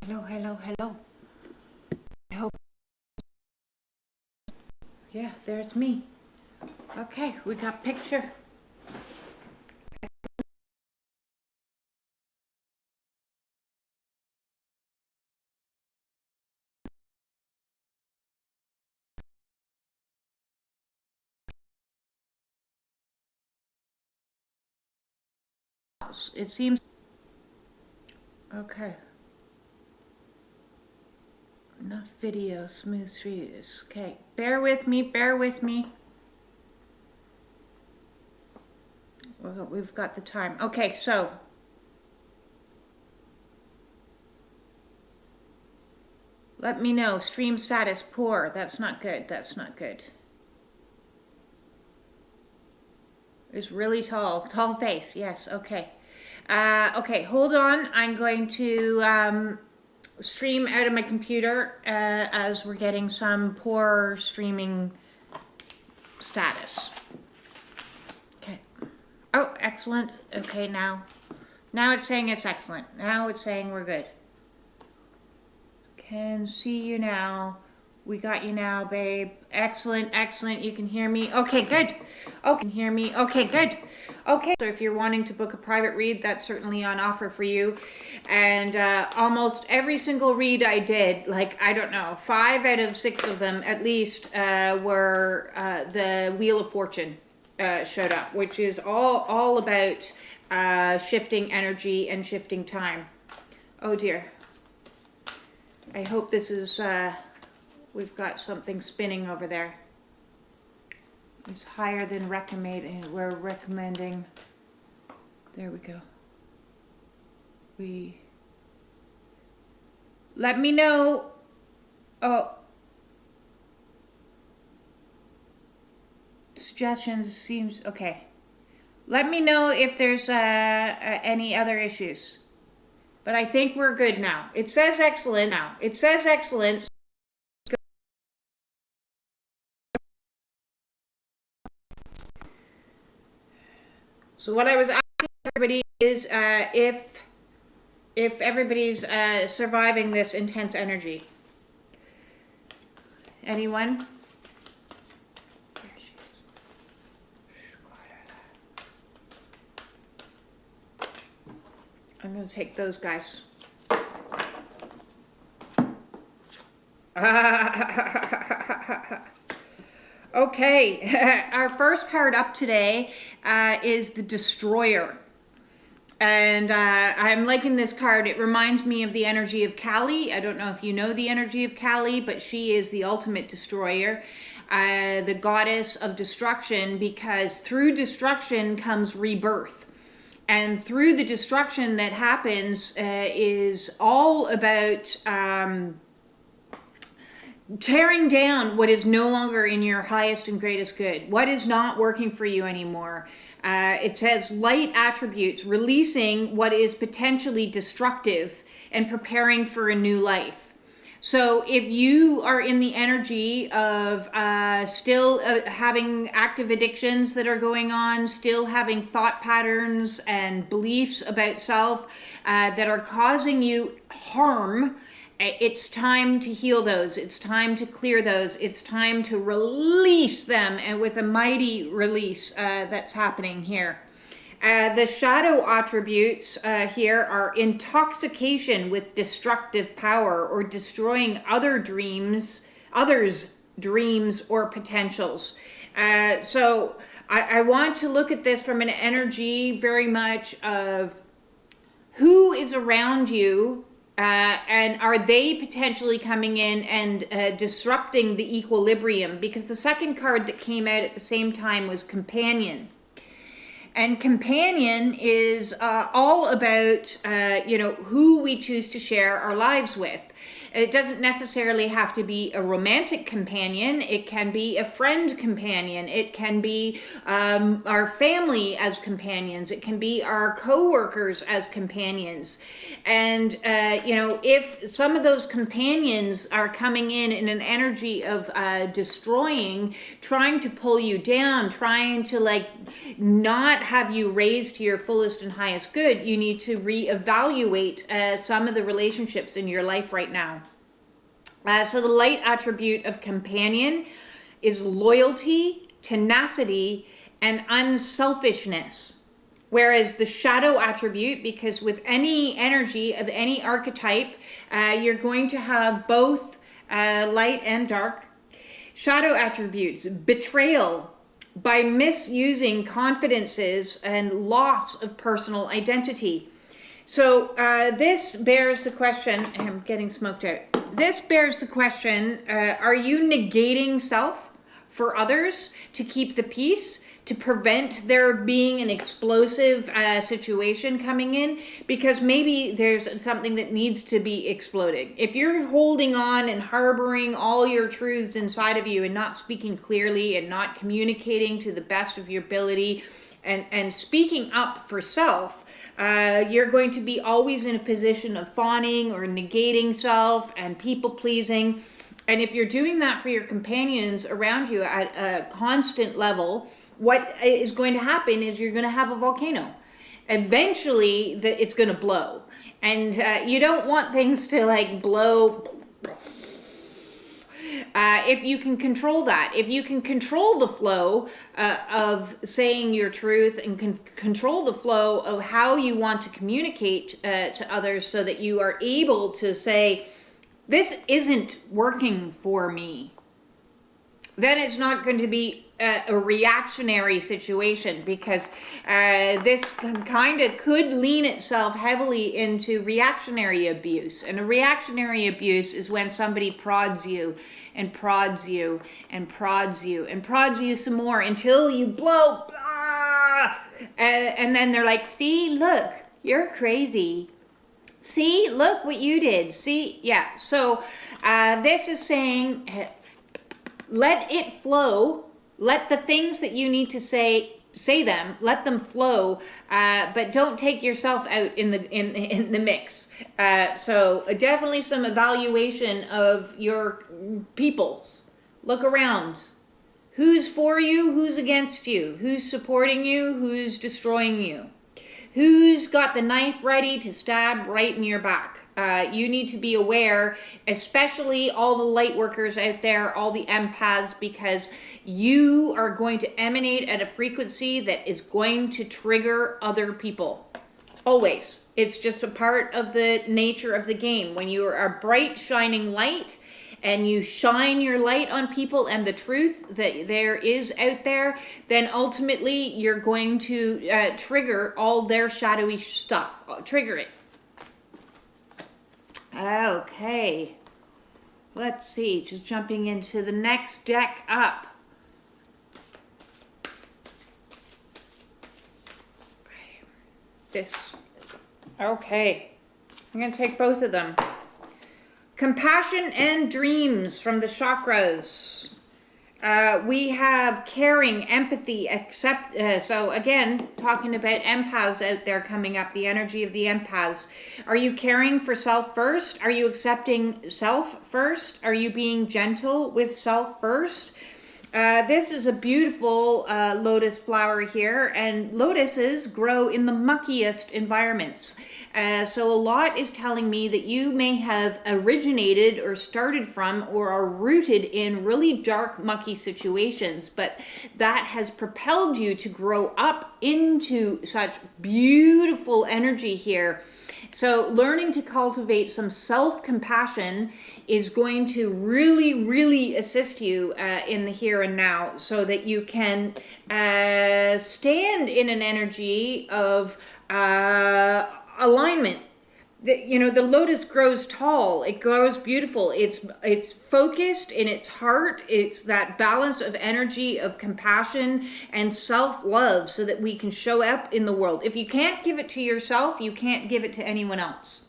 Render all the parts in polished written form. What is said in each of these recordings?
Hello, hello, hello. I hope. Yeah, there's me. Okay, we got picture. It seems. Okay. Enough video, smooth streets. Okay, bear with me, bear with me. Well, we've got the time. Okay, so. Let me know. Stream status poor. That's not good. That's not good. It's really tall. Tall face. Yes. Okay. Okay, hold on. I'm going to stream out of my computer as we're getting some poor streaming status. Okay. Oh, excellent. Okay, now it's saying it's excellent. Now it's saying we're good. Can see you now. We got you now, babe. Excellent, excellent. You can hear me. Okay, good. Oh, can hear me. Okay, good. Okay, so if you're wanting to book a private read, that's certainly on offer for you. And almost every single read I did, like, I don't know, 5 out of 6 of them at least were the Wheel of Fortune showed up, which is all about shifting energy and shifting time. Oh dear. I hope this is, we've got something spinning over there. It's higher than recommended. We're recommending. There we go. Let me know. Oh. Suggestions seems, okay. Let me know if there's any other issues. But I think we're good now. It says excellent now. It says excellent. So what I was asking everybody is if everybody's surviving this intense energy. Anyone? There she is. I'm going to take those guys. Okay, our first card up today is the Destroyer. And I'm liking this card. It reminds me of the energy of Kali. I don't know if you know the energy of Kali, but she is the ultimate destroyer, the goddess of destruction, because through destruction comes rebirth. And through the destruction that happens is all about tearing down what is no longer in your highest and greatest good, what is not working for you anymore. It says light attributes, releasing what is potentially destructive and preparing for a new life. So if you are in the energy of still having active addictions that are going on, still having thought patterns and beliefs about self that are causing you harm, it's time to heal those. It's time to clear those. It's time to release them, and with a mighty release that's happening here. The shadow attributes here are intoxication with destructive power, or destroying others' dreams or potentials. So I want to look at this from an energy very much of who is around you, and are they potentially coming in and disrupting the equilibrium? Because the second card that came out at the same time was Companion. And Companion is all about, who we choose to share our lives with. It doesn't necessarily have to be a romantic companion. It can be a friend companion. It can be our family as companions. It can be our co-workers as companions. And, if some of those companions are coming in an energy of destroying, trying to pull you down, trying to not have you raised to your fullest and highest good, you need to reevaluate some of the relationships in your life right now. So the light attribute of companion is loyalty, tenacity, and unselfishness. Whereas the shadow attribute, because with any energy of any archetype, you're going to have both light and dark. Shadow attributes: betrayal by misusing confidences and loss of personal identity. So this bears the question, I'm getting smoked out. This bears the question, are you negating self for others to keep the peace, to prevent there being an explosive situation coming in? Because maybe there's something that needs to be exploding. If you're holding on and harboring all your truths inside of you and not speaking clearly and not communicating to the best of your ability and speaking up for self, you're going to be always in a position of fawning or negating self and people pleasing. And if you're doing that for your companions around you at a constant level, what is going to happen is you're going to have a volcano. Eventually, it's going to blow. And you don't want things to like blow. If you can control that, if you can control the flow of saying your truth and can control the flow of how you want to communicate to others so that you are able to say, this isn't working for me, then it's not going to be a reactionary situation, because this kind of could lean itself heavily into reactionary abuse. And a reactionary abuse is when somebody prods you and prods you and prods you and prods you some more until you blow. And then they're like, see, look, you're crazy. See, look what you did. See, yeah. So this is saying, let it flow. Let the things that you need to say them. Let them flow, but don't take yourself out in the mix. So definitely some evaluation of your peoples. Look around. Who's for you? Who's against you? Who's supporting you? Who's destroying you? Who's got the knife ready to stab right in your back? You need to be aware, especially all the light workers out there, all the empaths, because you are going to emanate at a frequency that is going to trigger other people. Always. It's just a part of the nature of the game. When you are a bright, shining light, and you shine your light on people and the truth that there is out there, then ultimately you're going to trigger all their shadowy stuff. Trigger it. Okay. Let's see. Just jumping into the next deck up. Okay. This. Okay. I'm going to take both of them. Compassion and dreams from the chakras. We have caring, empathy, so again, talking about empaths out there coming up, the energy of the empaths. Are you caring for self first? Are you accepting self first? Are you being gentle with self first? This is a beautiful lotus flower here, and lotuses grow in the muckiest environments. So a lot is telling me that you may have originated or started from or are rooted in really dark, mucky situations, but that has propelled you to grow up into such beautiful energy here. So learning to cultivate some self-compassion is going to really, really assist you in the here and now, so that you can stand in an energy of alignment. The lotus grows tall, it grows beautiful, it's focused in its heart, it's that balance of energy of compassion and self-love, so that we can show up in the world. If you can't give it to yourself, you can't give it to anyone else.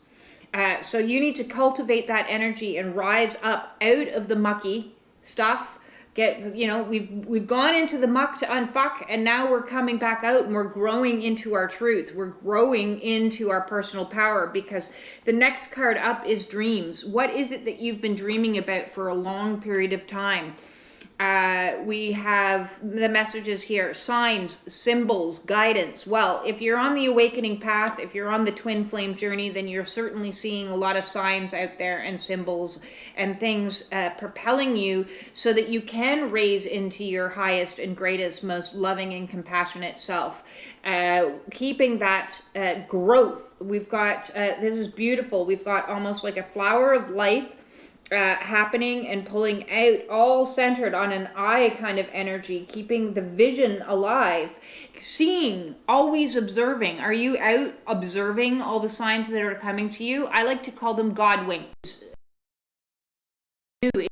So you need to cultivate that energy and rise up out of the mucky stuff. We've gone into the muck to unfuck, and now we're coming back out and we're growing into our truth. We're growing into our personal power, because the next card up is dreams. What is it that you've been dreaming about for a long period of time? We have the messages here, signs, symbols, guidance. Well, if you're on the awakening path, if you're on the twin flame journey, then you're certainly seeing a lot of signs out there and symbols and things propelling you so that you can raise into your highest and greatest, most loving and compassionate self. Keeping that growth. We've got, this is beautiful, we've got almost like a flower of life happening and pulling out, all centered on an eye kind of energy, keeping the vision alive, seeing, always observing. Are you out observing all the signs that are coming to you? I like to call them God winks. It's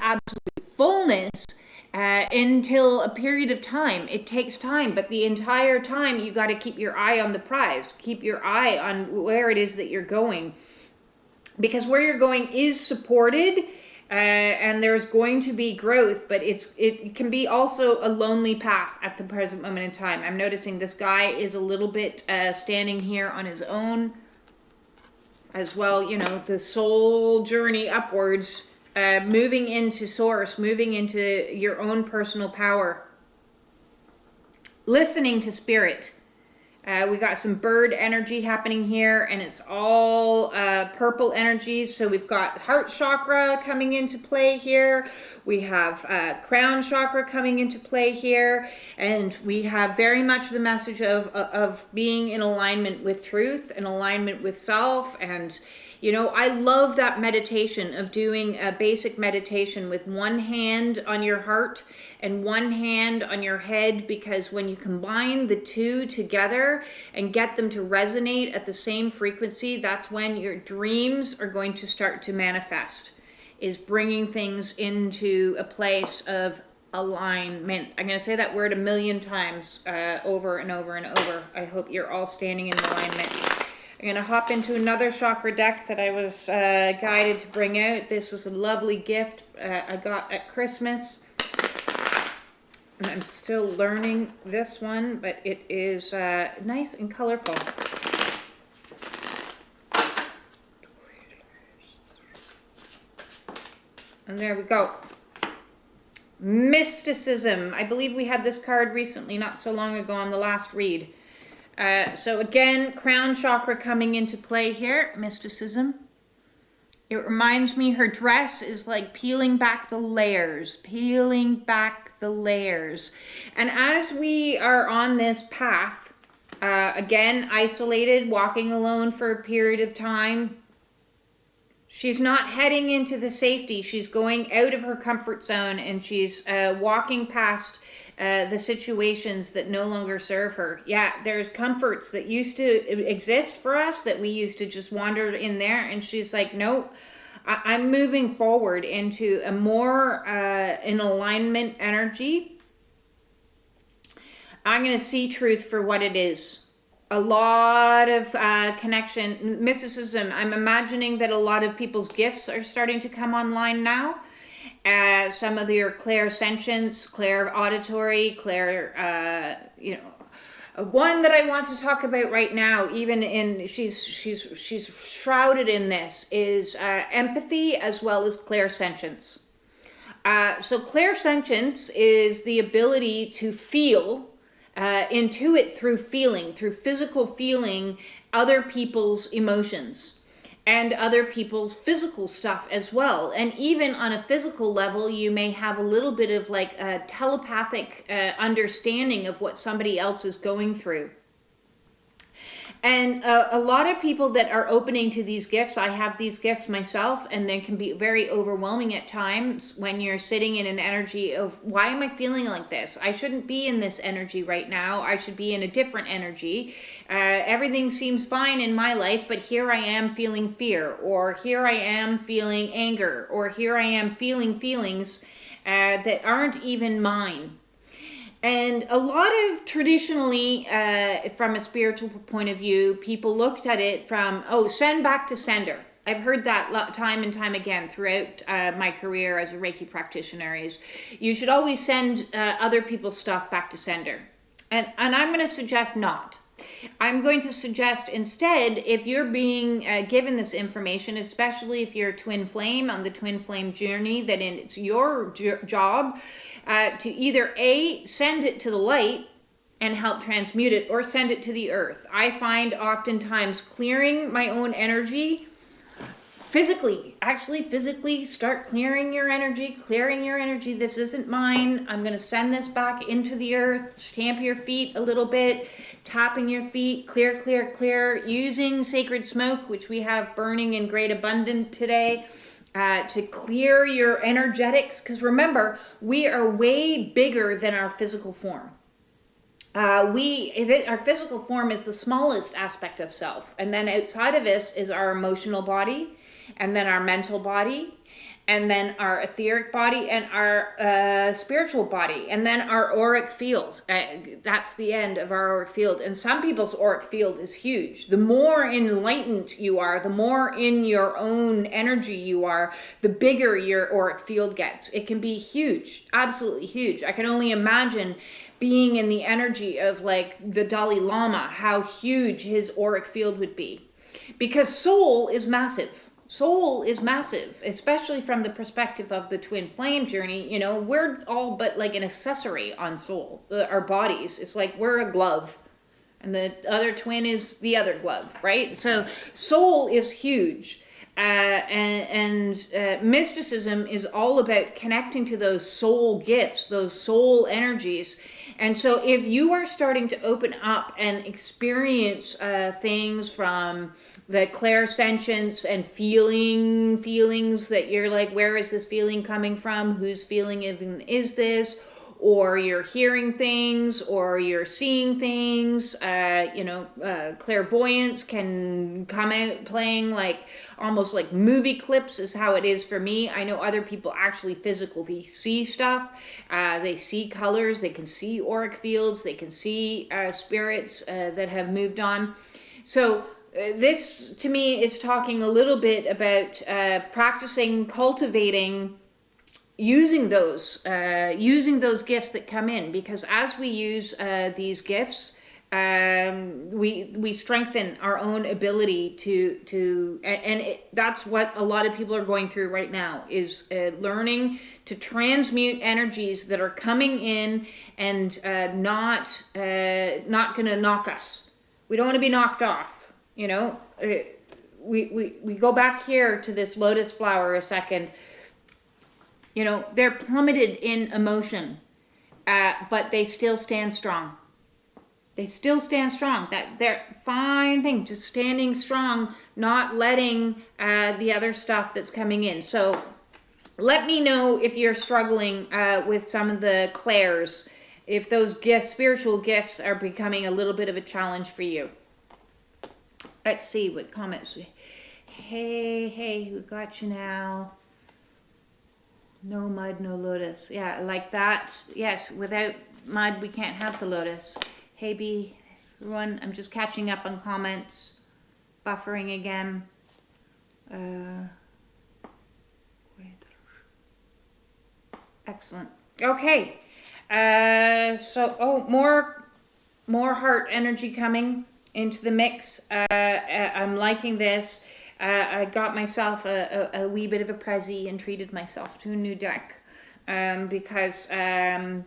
absolute fullness until a period of time. It takes time, but the entire time you got to keep your eye on the prize, keep your eye on where it is that you're going. Because where you're going is supported and there's going to be growth, but it can be also a lonely path at the present moment in time. I'm noticing this guy is a little bit standing here on his own as well. You know, the soul journey upwards, moving into source, moving into your own personal power, listening to spirit. We got some bird energy happening here, and it's all purple energies. So we've got heart chakra coming into play here. We have crown chakra coming into play here. And we have very much the message of being in alignment with truth, in alignment with self. And, you know, I love that meditation of doing a basic meditation with one hand on your heart and one hand on your head, because when you combine the two together and get them to resonate at the same frequency, that's when your dreams are going to start to manifest, is bringing things into a place of alignment. I'm going to say that word 1,000,000 times over and over and over. I hope you're all standing in alignment. I'm going to hop into another chakra deck that I was guided to bring out. This was a lovely gift I got at Christmas. And I'm still learning this one, but it is nice and colorful. And there we go. Mysticism. I believe we had this card recently, not so long ago on the last read. So again, crown chakra coming into play here. Mysticism. It reminds me her dress is like peeling back the layers, peeling back the layers. And as we are on this path, again, isolated, walking alone for a period of time, she's not heading into the safety. She's going out of her comfort zone, and she's walking past the situations that no longer serve her. Yeah, there's comforts that used to exist for us that we used to just wander in there, and she's like, nope, I'm moving forward into a more in alignment energy. I'm going to see truth for what it is. A lot of connection, mysticism. I'm imagining that a lot of people's gifts are starting to come online now. Some of your clairsentience, clairauditory, you know, one that I want to talk about right now, even in she's shrouded in this, is empathy as well as clairsentience. So clairsentience is the ability to feel, intuit through feeling, through physical feeling, other people's emotions and other people's physical stuff as well. And even on a physical level, you may have a little bit of like a telepathic understanding of what somebody else is going through. And a lot of people that are opening to these gifts, I have these gifts myself, and they can be very overwhelming at times when you're sitting in an energy of, why am I feeling like this? I shouldn't be in this energy right now. I should be in a different energy. Everything seems fine in my life, but here I am feeling fear, or here I am feeling anger, or here I am feeling feelings that aren't even mine. And a lot of traditionally, from a spiritual point of view, people looked at it from, oh, send back to sender. I've heard that time and time again throughout my career as a Reiki practitioner, is you should always send other people's stuff back to sender. And I'm going to suggest not. I'm going to suggest instead, if you're being given this information, especially if you're a twin flame on the twin flame journey, that it's your job to either send it to the light and help transmute it, or send it to the earth. I find oftentimes clearing my own energy, actually physically start clearing your energy, This isn't mine. I'm going to send this back into the earth. Stamp your feet a little bit, tapping your feet, clear, clear, clear, using sacred smoke, which we have burning in great abundance today, to clear your energetics. Because remember, we are way bigger than our physical form. Our physical form is the smallest aspect of self. And then outside of us is our emotional body, and then our mental body, and then our etheric body, and our spiritual body, and then our auric field. That's the end of our auric field. And some people's auric field is huge. The more enlightened you are, the more in your own energy you are, the bigger your auric field gets. It can be huge, absolutely huge. I can only imagine being in the energy of like the Dalai Lama, how huge his auric field would be. Because soul is massive. Soul is massive, especially from the perspective of the twin flame journey. You know, we're all but like an accessory on soul, our bodies. It's like we're a glove, and the other twin is the other glove, right? So soul is huge. And mysticism is all about connecting to those soul gifts, those soul energies. And so if you are starting to open up and experience things from the clairsentience and feelings that you're like, where is this feeling coming from? Whose feeling even is this? Or you're hearing things, or you're seeing things, clairvoyance can come out playing like almost like movie clips is how it is for me. I know other people actually physically see stuff. They see colors, they can see auric fields, they can see spirits that have moved on. So this to me is talking a little bit about practicing, cultivating, using those gifts that come in, because as we use these gifts, we strengthen our own ability that's what a lot of people are going through right now, is learning to transmute energies that are coming in and not gonna knock us. We don't want to be knocked off, you know. We go back here to this lotus flower a second. You know, they're plummeted in emotion, but they still stand strong. They still stand strong. They're fine thing, just standing strong, not letting the other stuff that's coming in. So let me know if you're struggling with some of the clairs, if those gifts, spiritual gifts, are becoming a little bit of a challenge for you. Let's see what comments. Hey, we got you now. No mud, no lotus. Yeah, like that. Yes, without mud, we can't have the lotus. Hey, B, everyone, I'm just catching up on comments. Buffering again. Excellent. Okay. More heart energy coming into the mix. I'm liking this. I got myself a wee bit of a prezi and treated myself to a new deck because I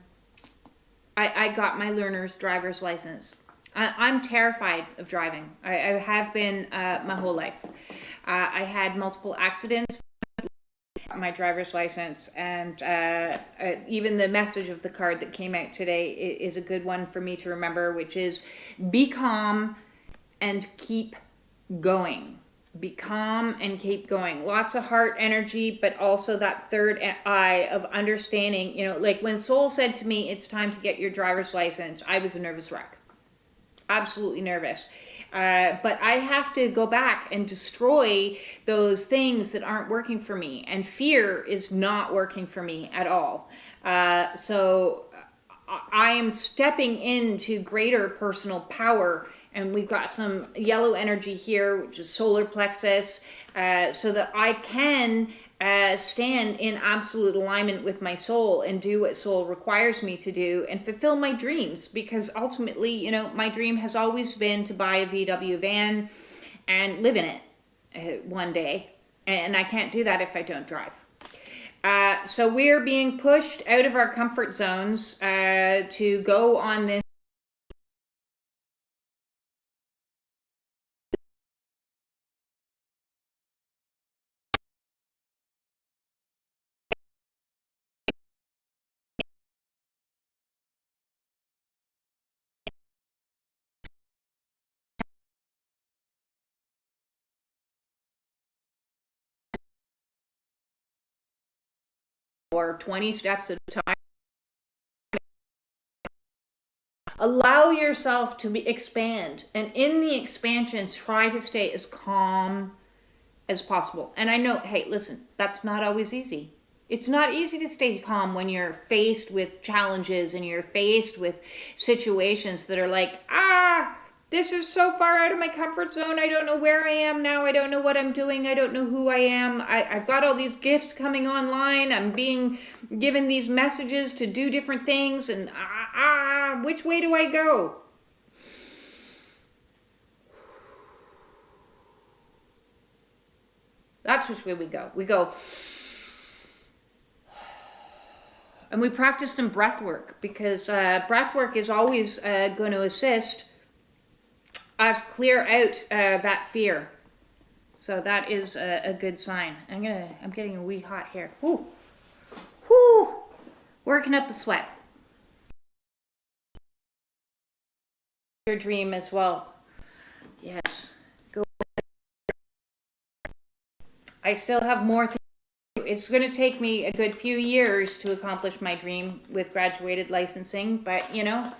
got my learner's driver's license. I'm terrified of driving. I have been my whole life. I had multiple accidents. My driver's license, and even the message of the card that came out today is a good one for me to remember, which is be calm and keep going. Be calm and keep going. Lots of heart energy, but also that third eye of understanding. You know, like when Soul said to me, it's time to get your driver's license, I was a nervous wreck. Absolutely nervous. But I have to go back and destroy those things that aren't working for me. And fear is not working for me at all. So I am stepping into greater personal power And we've got some yellow energy here, which is solar plexus, so that I can stand in absolute alignment with my soul and do what soul requires me to do and fulfill my dreams. Because ultimately, you know, my dream has always been to buy a VW van and live in it one day. And I can't do that if I don't drive. So we're being pushed out of our comfort zones to go on this or 20 steps at a time. Allow yourself to expand, and in the expansions, try to stay as calm as possible. And I know, hey, listen, that's not always easy. It's not easy to stay calm when you're faced with challenges and you're faced with situations that are like, this is so far out of my comfort zone. I don't know where I am now. I don't know what I'm doing. I don't know who I am. I've got all these gifts coming online. I'm being given these messages to do different things. And which way do I go? That's which way we go. We go. And we practice some breath work, because breath work is always going to assist us clear out that fear. So that is a good sign. I'm getting a wee hot here. Whoo, whoo, working up the sweat. Your dream as well. Yes. Go. I still have more things. It's going to take me a good few years to accomplish my dream with graduated licensing, but you know,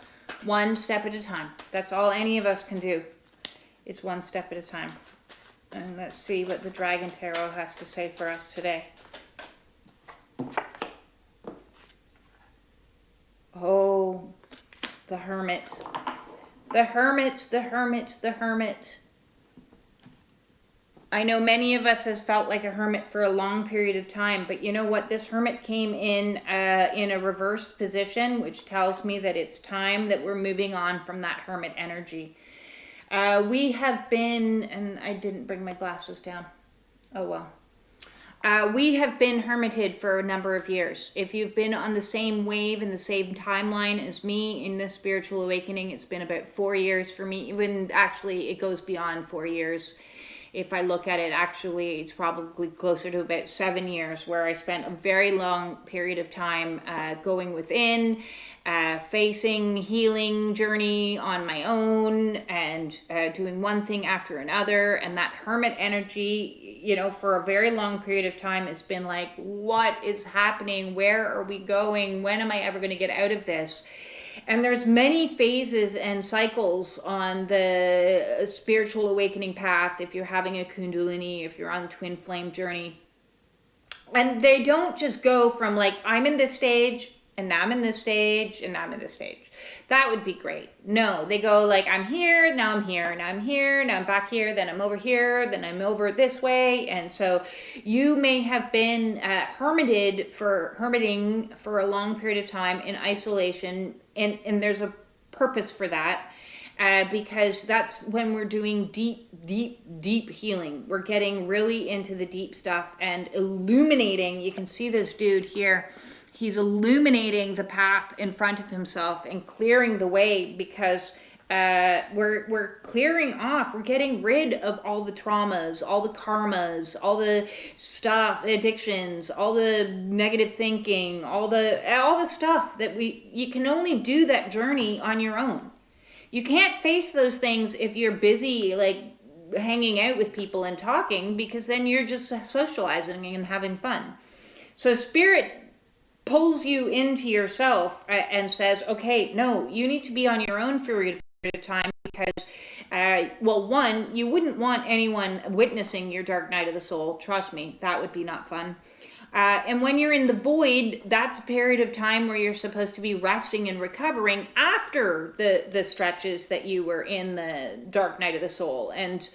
one step at a time. That's all any of us can do. It's one step at a time. And let's see what the Dragon Tarot has to say for us today. Oh, the Hermit. The Hermit, the Hermit, the Hermit. I know many of us has felt like a hermit for a long period of time, but you know what? This Hermit came in a reversed position, which tells me that it's time that we're moving on from that Hermit energy. We have been, and I didn't bring my glasses down. Oh well. We have been hermited for a number of years. If you've been on the same wave and the same timeline as me in this spiritual awakening, it's been about 4 years for me. Even actually, it goes beyond 4 years. If I look at it, actually, it's probably closer to about 7 years, where I spent a very long period of time going within, facing healing journey on my own, and doing one thing after another. And that Hermit energy, you know, for a very long period of time, has been like, what is happening? Where are we going? When am I ever going to get out of this? And there's many phases and cycles on the spiritual awakening path. If you're having a Kundalini, if you're on the twin flame journey, and they don't just go from like, I'm in this stage, and now I'm in this stage, and now I'm in this stage. That would be great. No, they go like, I'm here, now I'm here, now I'm here, now I'm back here, then I'm over here, then I'm over this way. And so you may have been hermiting for a long period of time in isolation, and there's a purpose for that. Because that's when we're doing deep healing. We're getting really into the deep stuff and illuminating. You can see this dude here. He's illuminating the path in front of himself and clearing the way, because we're clearing off. We're getting rid of all the traumas, all the karmas, all the stuff, addictions, all the negative thinking, all the stuff that you can only do that journey on your own. You can't face those things if you're busy like hanging out with people and talking, because then you're just socializing and having fun. So Spirit pulls you into yourself and says, okay, no, you need to be on your own for a period of time, because well, one, you wouldn't want anyone witnessing your dark night of the soul. Trust me, that would be not fun. And when you're in the void, that's a period of time where you're supposed to be resting and recovering after the stretches that you were in the dark night of the soul. And,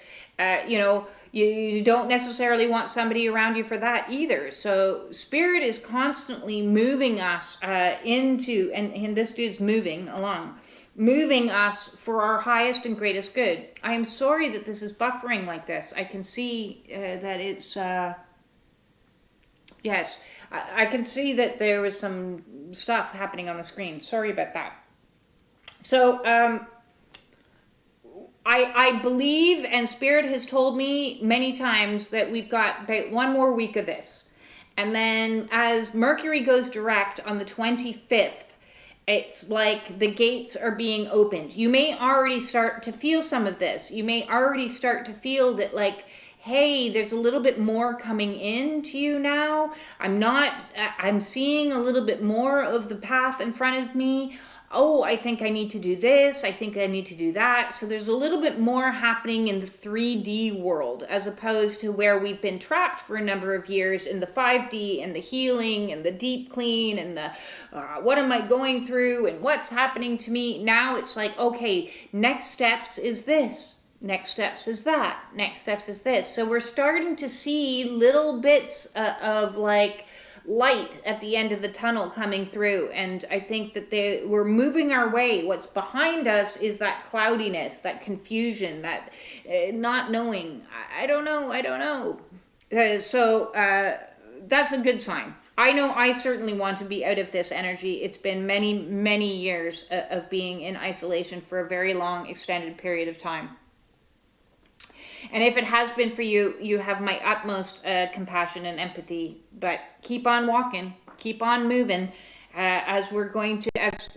you know, you don't necessarily want somebody around you for that either. So spirit is constantly moving us into, and this dude's moving along, moving us for our highest and greatest good. I am sorry that this is buffering like this. I can see that it's... Yes, I can see that there was some stuff happening on the screen. Sorry about that. So, I believe, and Spirit has told me many times, that we've got about 1 more week of this. And then as Mercury goes direct on the 25th, it's like the gates are being opened. You may already start to feel some of this. You may already start to feel that, like, hey, there's a little bit more coming into you now. I'm seeing a little bit more of the path in front of me. Oh, I think I need to do this. I think I need to do that. So there's a little bit more happening in the 3D world, as opposed to where we've been trapped for a number of years in the 5D and the healing and the deep clean and the what am I going through and what's happening to me. Now it's like, okay, next steps is this. Next steps is that. Next steps is this. So we're starting to see little bits of like light at the end of the tunnel coming through. And I think that we're moving our way. What's behind us is that cloudiness, that confusion, that not knowing. I don't know. So that's a good sign. I know I certainly want to be out of this energy. It's been many, many years of being in isolation for a very long, extended period of time. And if it has been for you, you have my utmost compassion and empathy. But keep on walking, keep on moving, as we're going to, as